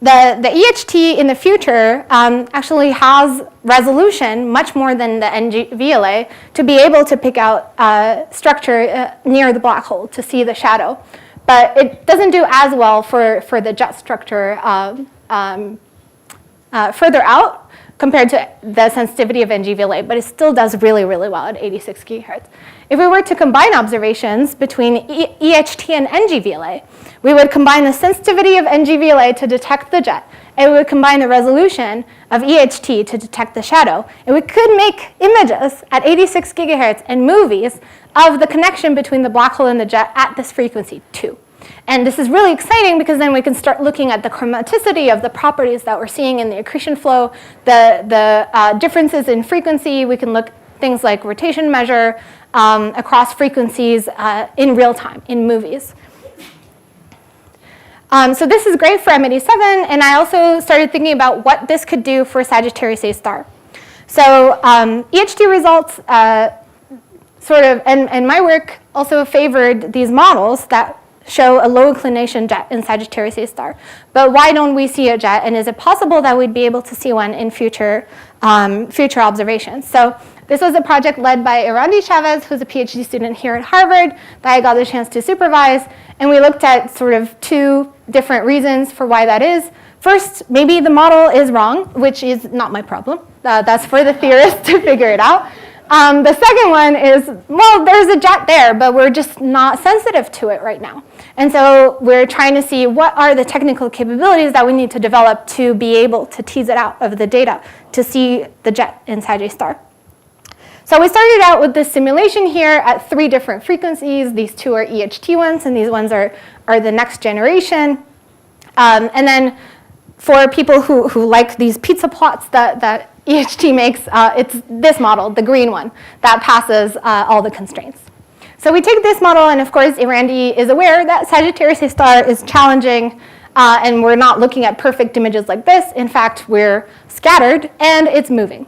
The EHT in the future actually has resolution much more than the NG-VLA to be able to pick out structure near the black hole to see the shadow. But it doesn't do as well for the jet structure further out compared to the sensitivity of NG-VLA, but it still does really, really well at 86 gigahertz. If we were to combine observations between EHT and NG-VLA, we would combine the sensitivity of NG-VLA to detect the jet, and we would combine the resolution of EHT to detect the shadow. And we could make images at 86 gigahertz and movies of the connection between the black hole and the jet at this frequency too. And this is really exciting because then we can start looking at the chromaticity of the properties that we're seeing in the accretion flow, the differences in frequency. We can look at things like rotation measure across frequencies in real time, in movies. So this is great for M87, and I also started thinking about what this could do for Sagittarius A star. So EHT results and my work also favored these models that show a low inclination jet in Sagittarius A star. But why don't we see a jet, and is it possible that we'd be able to see one in future observations? So this was a project led by Irandi Chavez, who's a PhD student here at Harvard, that I got the chance to supervise. And we looked at sort of two different reasons for why that is. First, maybe the model is wrong, which is not my problem. That's for the theorists to figure it out. The second one is, well, there's a jet there, but we're just not sensitive to it right now. And so we're trying to see what are the technical capabilities that we need to develop to be able to tease it out of the data to see the jet in Sag star. So we started out with this simulation here at 3 different frequencies. These 2 are EHT ones, and these ones are the next generation. And then for people who like these pizza plots that EHT makes, it's this model, the green one, that passes all the constraints. So we take this model, and of course, Irandi is aware that Sagittarius A star is challenging, and we're not looking at perfect images like this. In fact, we're scattered, and it's moving.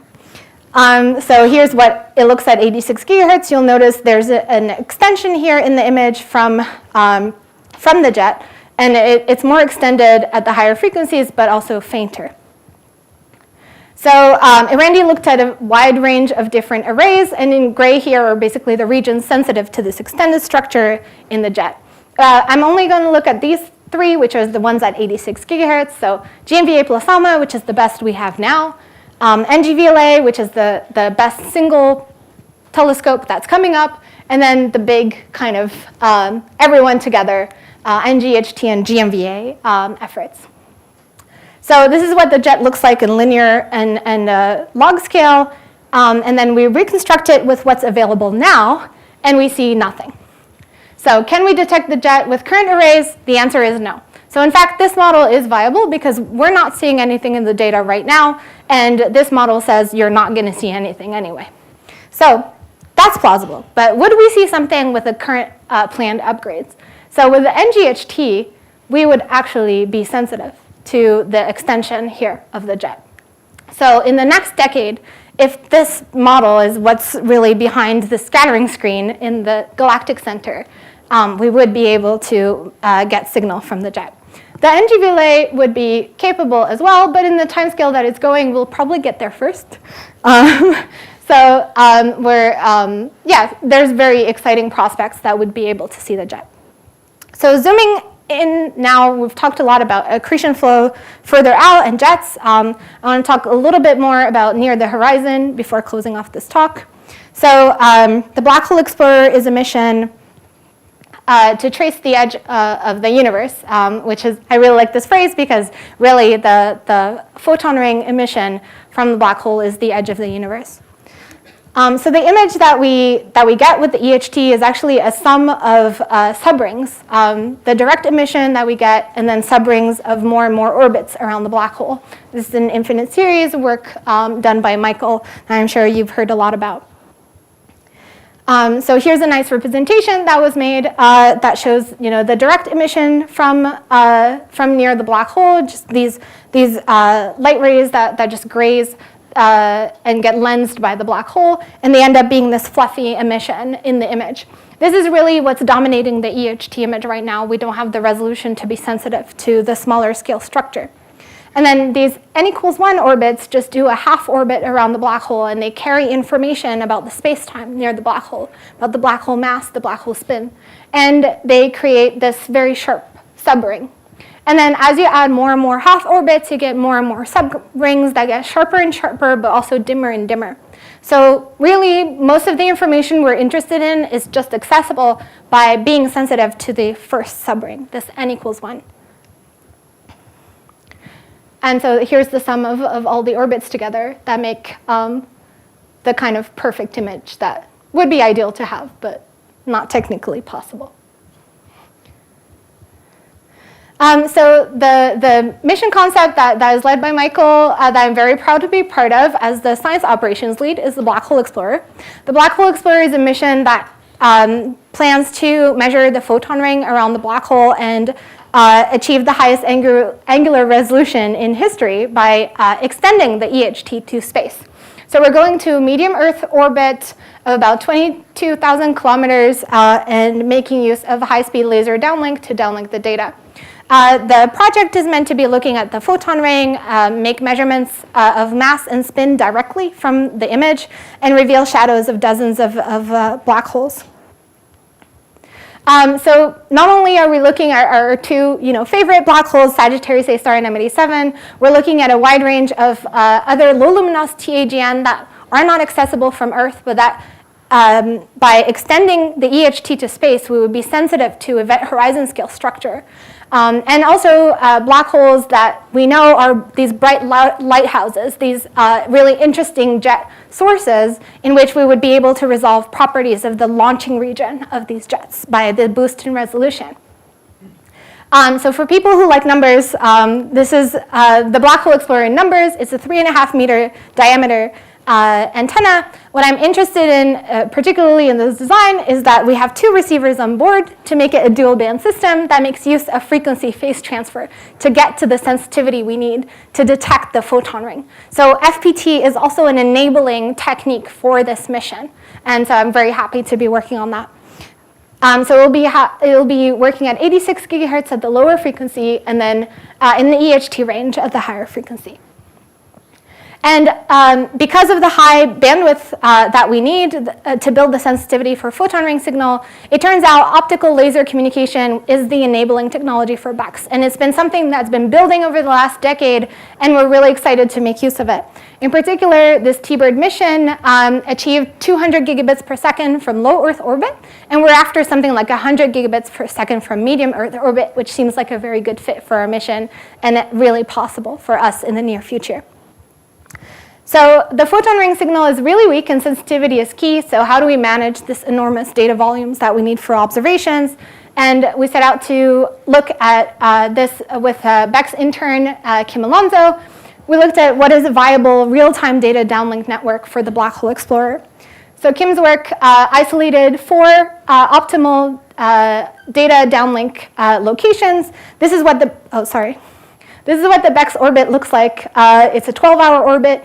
So here's what it looks at 86 gigahertz. You'll notice there's an extension here in the image from the jet, and it's more extended at the higher frequencies, but also fainter. So Irandi looked at a wide range of different arrays, and in gray here are basically the regions sensitive to this extended structure in the jet. I'm only going to look at these 3, which are the ones at 86 gigahertz. So GMVA plus ALMA, which is the best we have now. NGVLA, which is the best single telescope that's coming up, and then the big kind of everyone together, NGHT and GMVA efforts. So this is what the jet looks like in linear and log scale, and then we reconstruct it with what's available now, and we see nothing. So can we detect the jet with current arrays? The answer is no. So in fact, this model is viable because we're not seeing anything in the data right now, and this model says you're not going to see anything anyway. So that's plausible. But would we see something with the current planned upgrades? So with the NGHT, we would actually be sensitive to the extension here of the jet. So in the next decade, if this model is what's really behind the scattering screen in the galactic center, we would be able to get signal from the jet. The NGVLA would be capable as well, but in the timescale that it's going, we'll probably get there first. There's very exciting prospects that would be able to see the jet. So zooming in now, we've talked a lot about accretion flow further out and jets. I want to talk a little bit more about near the horizon before closing off this talk. So the Black Hole Explorer is a mission to trace the edge of the universe, which is, I really like this phrase because really the photon ring emission from the black hole is the edge of the universe. So the image that we get with the EHT is actually a sum of subrings, the direct emission that we get, and then subrings of more and more orbits around the black hole. This is an infinite series work done by Michael, that I'm sure you've heard a lot about. So here's a nice representation that was made that shows, the direct emission from near the black hole, just these light rays that just graze and get lensed by the black hole, and they end up being this fluffy emission in the image. This is really what's dominating the EHT image right now. We don't have the resolution to be sensitive to the smaller scale structure. And then these n=1 orbits just do a half orbit around the black hole, and they carry information about the space-time near the black hole, about the black hole mass, the black hole spin. And they create this very sharp subring. And then as you add more and more half orbits, you get more and more subrings that get sharper and sharper, but also dimmer and dimmer. So really, most of the information we're interested in is just accessible by being sensitive to the first subring, this n=1. And so here's the sum of all the orbits together that make the kind of perfect image that would be ideal to have, but not technically possible. So the mission concept that is led by Michael, that I'm very proud to be part of as the science operations lead, is the Black Hole Explorer. The Black Hole Explorer is a mission that plans to measure the photon ring around the black hole and achieve the highest angular resolution in history by extending the EHT to space. So we're going to medium Earth orbit of about 22,000 kilometers and making use of a high-speed laser downlink to downlink the data. The project is meant to be looking at the photon ring, make measurements of mass and spin directly from the image, and reveal shadows of dozens of black holes. So not only are we looking at our two favorite black holes, Sagittarius A star and M87, we're looking at a wide range of other low luminosity AGN that are not accessible from Earth, but that by extending the EHT to space, we would be sensitive to event horizon scale structure. And also black holes that we know are these bright lighthouses, these really interesting jet sources in which we would be able to resolve properties of the launching region of these jets by the boost in resolution. So for people who like numbers, this is the Black Hole Explorer in numbers. It's a 3.5 meter diameter antenna. What I'm interested in, particularly in this design, is that we have two receivers on board to make it a dual band system that makes use of frequency phase transfer to get to the sensitivity we need to detect the photon ring. So FPT is also an enabling technique for this mission. And so I'm very happy to be working on that. So it'll be working at 86 gigahertz at the lower frequency and then in the EHT range at the higher frequency. And because of the high bandwidth that we need to build the sensitivity for photon ring signal, it turns out optical laser communication is the enabling technology for BECS. And it's been something that's been building over the last decade, and we're really excited to make use of it. In particular, this T-Bird mission achieved 200 gigabits per second from low Earth orbit, and we're after something like 100 gigabits per second from medium Earth orbit, which seems like a very good fit for our mission, and really possible for us in the near future. So the photon ring signal is really weak and sensitivity is key. So how do we manage this enormous data volumes that we need for observations? And we set out to look at this with BECS intern, Kim Alonso. We looked at what is a viable real-time data downlink network for the Black Hole Explorer. So Kim's work isolated 4 optimal data downlink locations. This is what the BECS orbit looks like. It's a 12-hour orbit.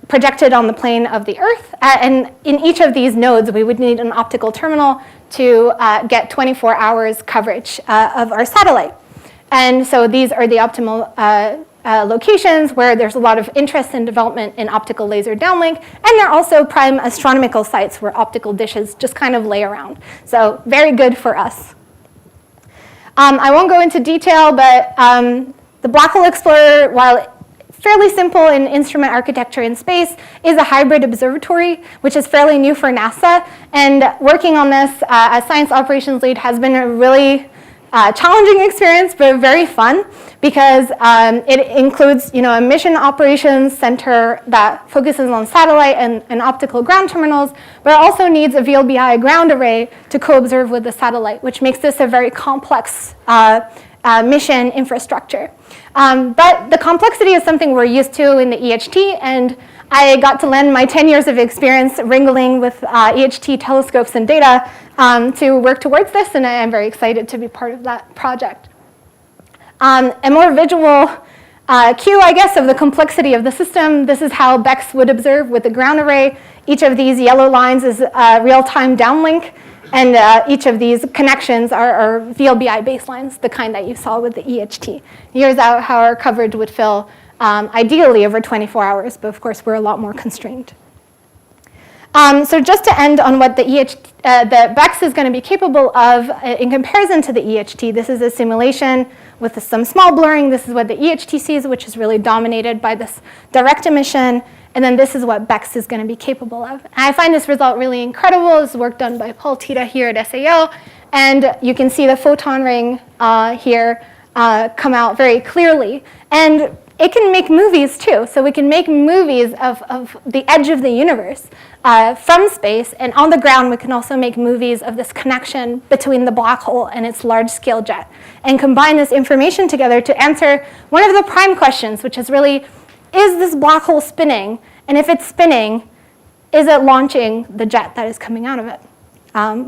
Projected on the plane of the Earth. And in each of these nodes, we would need an optical terminal to get 24 hours coverage of our satellite. And so these are the optimal locations where there's a lot of interest and development in optical laser downlink. And they're also prime astronomical sites where optical dishes just kind of lay around. So very good for us. I won't go into detail, but the Black Hole Explorer, while fairly simple in instrument architecture in space, is a hybrid observatory, which is fairly new for NASA. And working on this as science operations lead has been a really challenging experience, but very fun, because it includes a mission operations center that focuses on satellite and optical ground terminals, but it also needs a VLBI ground array to co-observe with the satellite, which makes this a very complex mission infrastructure. But the complexity is something we're used to in the EHT, and I got to lend my 10 years of experience wrangling with EHT telescopes and data to work towards this, and I'm very excited to be part of that project. A more visual cue, I guess, of the complexity of the system. This is how BECS would observe with the ground array. Each of these yellow lines is a real-time downlink. And each of these connections are VLBI baselines, the kind that you saw with the EHT. Here's how our coverage would fill ideally over 24 hours, but of course we're a lot more constrained. So just to end on what the BECS is going to be capable of in comparison to the EHT, this is a simulation with some small blurring. This is what the EHT sees, which is really dominated by this direct emission. And then this is what BECS is going to be capable of. And I find this result really incredible. This is work done by Paul Tita here at SAO. And you can see the photon ring here come out very clearly. And it can make movies too. So we can make movies of the edge of the universe from space, and on the ground we can also make movies of this connection between the black hole and its large-scale jet, and combine this information together to answer one of the prime questions, which is really, is this black hole spinning? And if it's spinning, is it launching the jet that is coming out of it?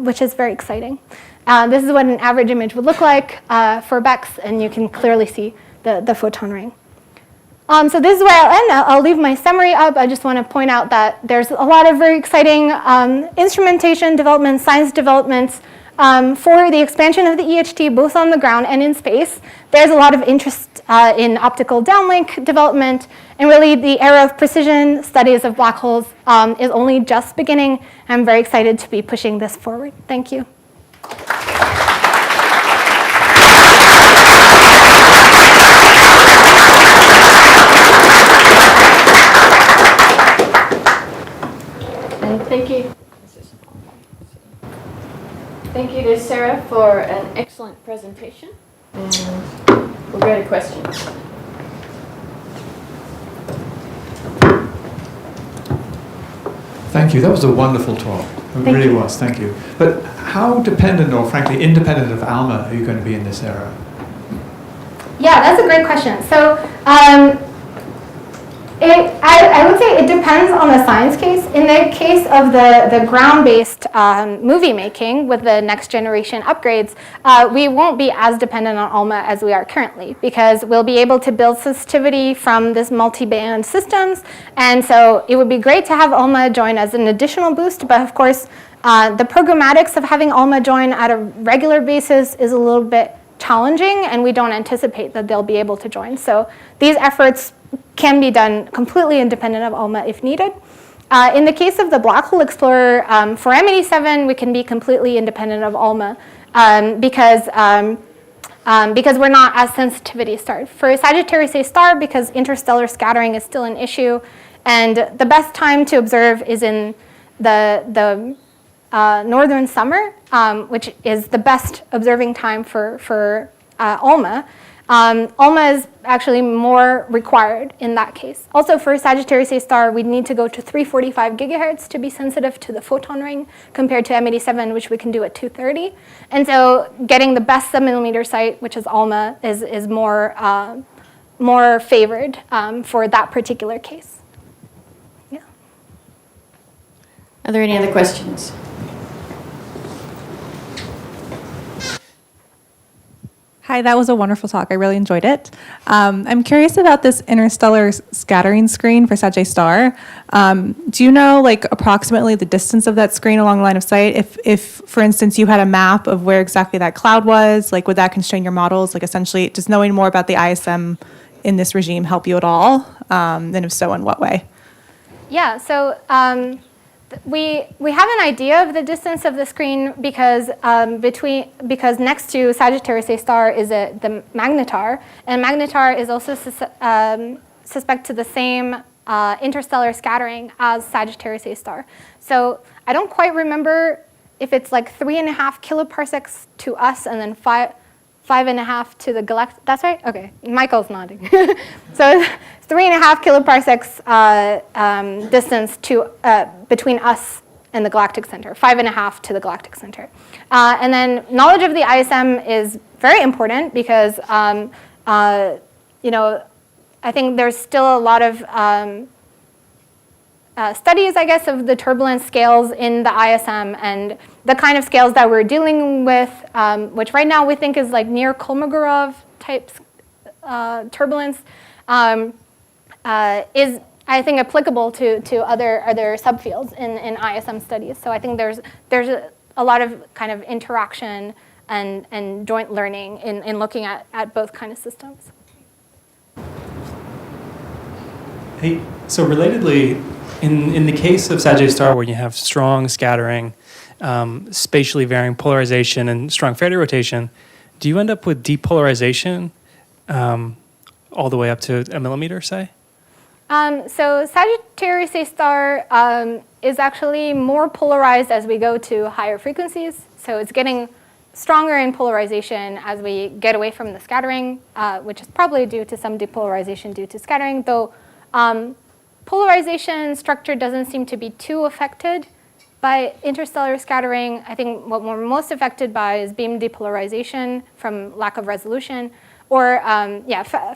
Which is very exciting. This is what an average image would look like for Bex, and you can clearly see the photon ring. So this is where I'll end. I'll leave my summary up. I just want to point out that there's a lot of very exciting instrumentation developments, science developments for the expansion of the EHT, both on the ground and in space. There's a lot of interest in optical downlink development, and really the era of precision studies of black holes is only just beginning. I'm very excited to be pushing this forward. Thank you. And thank you. Thank you to Sarah for an excellent presentation. And we'll go to questions. Thank you. That was a wonderful talk. It really was. Thank you. But how dependent, or frankly independent of ALMA, are you going to be in this era? Yeah, that's a great question. So I would say it depends on the science case. In the case of the ground-based movie making with the next generation upgrades, we won't be as dependent on ALMA as we are currently, because we'll be able to build sensitivity from this multi-band systems. And so it would be great to have ALMA join as an additional boost, but of course, the programmatics of having ALMA join at a regular basis is a little bit challenging, and we don't anticipate that they'll be able to join. So these efforts can be done completely independent of ALMA if needed. In the case of the Black Hole Explorer, for M87, we can be completely independent of ALMA because we're not as sensitivity starved. For Sagittarius A star, because interstellar scattering is still an issue, and the best time to observe is in the northern summer, which is the best observing time for ALMA. ALMA is actually more required in that case. Also for Sagittarius A star, we'd need to go to 345 gigahertz to be sensitive to the photon ring compared to M87, which we can do at 230. And so getting the best submillimeter site, which is ALMA, is more favored for that particular case. Yeah. Are there any other questions? Hi, that was a wonderful talk. I really enjoyed it. I'm curious about this interstellar scattering screen for Sag A star. Do you know, like, approximately the distance of that screen along line of sight? If, for instance, you had a map of where exactly that cloud was, like, would that constrain your models? Like, essentially, just knowing more about the ISM in this regime help you at all? And if so, in what way? Yeah, so we have an idea of the distance of the screen because because next to Sagittarius A star is the magnetar, and magnetar is also suspect to the same interstellar scattering as Sagittarius A star. So I don't quite remember if it's like 3.5 kiloparsecs to us and then 5.5 to the galactic. That's right? Okay, Michael's nodding. So 3.5 kiloparsecs distance to between us and the galactic center, 5.5 to the galactic center. And then knowledge of the ISM is very important because, you know, I think there's still a lot of studies, I guess, of the turbulence scales in the ISM and the kind of scales that we're dealing with, which right now we think is like near Kolmogorov type turbulence, is, I think, applicable to other subfields in ISM studies. So I think there's a lot of kind of interaction and joint learning in looking at both kind of systems. Hey, so relatedly, in the case of Sag A star, where you have strong scattering, spatially varying polarization, and strong Faraday rotation, do you end up with depolarization all the way up to a millimeter, say? So Sagittarius A star is actually more polarized as we go to higher frequencies. So it's getting stronger in polarization as we get away from the scattering, which is probably due to some depolarization due to scattering, though polarization structure doesn't seem to be too affected by interstellar scattering. I think what we're most affected by is beam depolarization from lack of resolution, or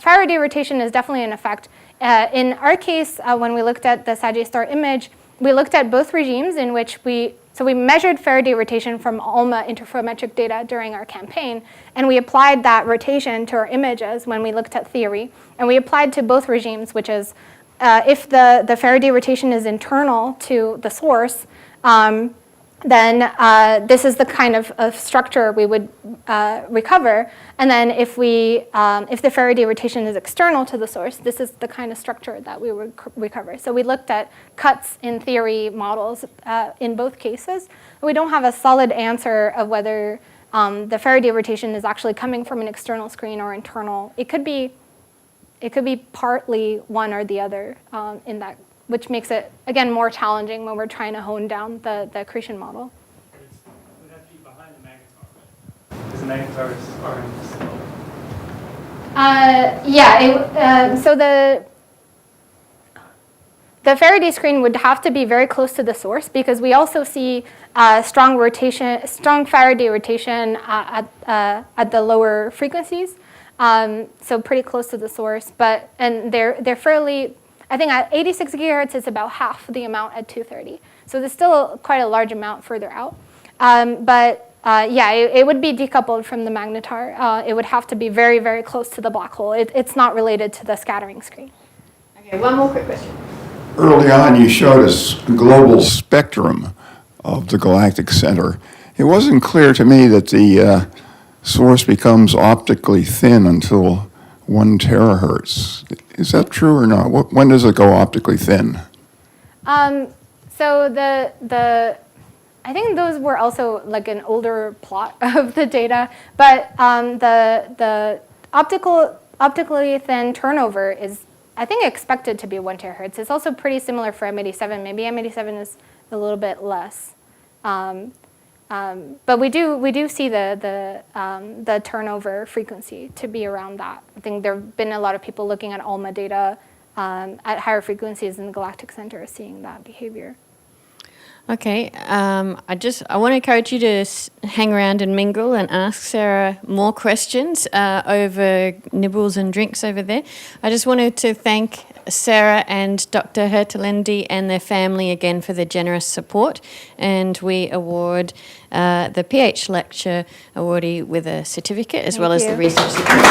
Faraday rotation is definitely an effect. In our case, when we looked at the Sagittarius star image, we looked at both regimes in which we measured Faraday rotation from ALMA interferometric data during our campaign, and we applied that rotation to our images when we looked at theory. And we applied to both regimes, which is if the Faraday rotation is internal to the source, then this is the kind of structure we would recover. And then if the Faraday rotation is external to the source, this is the kind of structure that we would recover. So we looked at cuts in theory models in both cases. We don't have a solid answer of whether the Faraday rotation is actually coming from an external screen or internal. It could be partly one or the other in that, which makes it, again, more challenging when we're trying to hone down the accretion model. It would have to be behind the magnetar, right? Because the magnetars are in the slope. So the Faraday screen would have to be very close to the source, because we also see strong Faraday rotation at the lower frequencies. So pretty close to the source, and they're fairly. I think at 86 gigahertz, it's about half the amount at 230. So there's still quite a large amount further out. It would be decoupled from the magnetar. It would have to be very, very close to the black hole. It's not related to the scattering screen. Okay, one more quick question. Early on, you showed us a global spectrum of the galactic center. It wasn't clear to me that the source becomes optically thin until 1 terahertz. Is that true or not? When does it go optically thin? So I think those were also like an older plot of the data, but the optically thin turnover is, I think, expected to be 1 terahertz. It's also pretty similar for M87. Maybe M87 is a little bit less. But we do see the turnover frequency to be around that. I think there have been a lot of people looking at ALMA data at higher frequencies in the galactic center, seeing that behavior. Okay, I want to encourage you to hang around and mingle and ask Sarah more questions over nibbles and drinks over there. I just wanted to thank Sarah and Dr. Hertelindy and their family again for their generous support, and we award the PH lecture awardee with a certificate as well as the research certificate.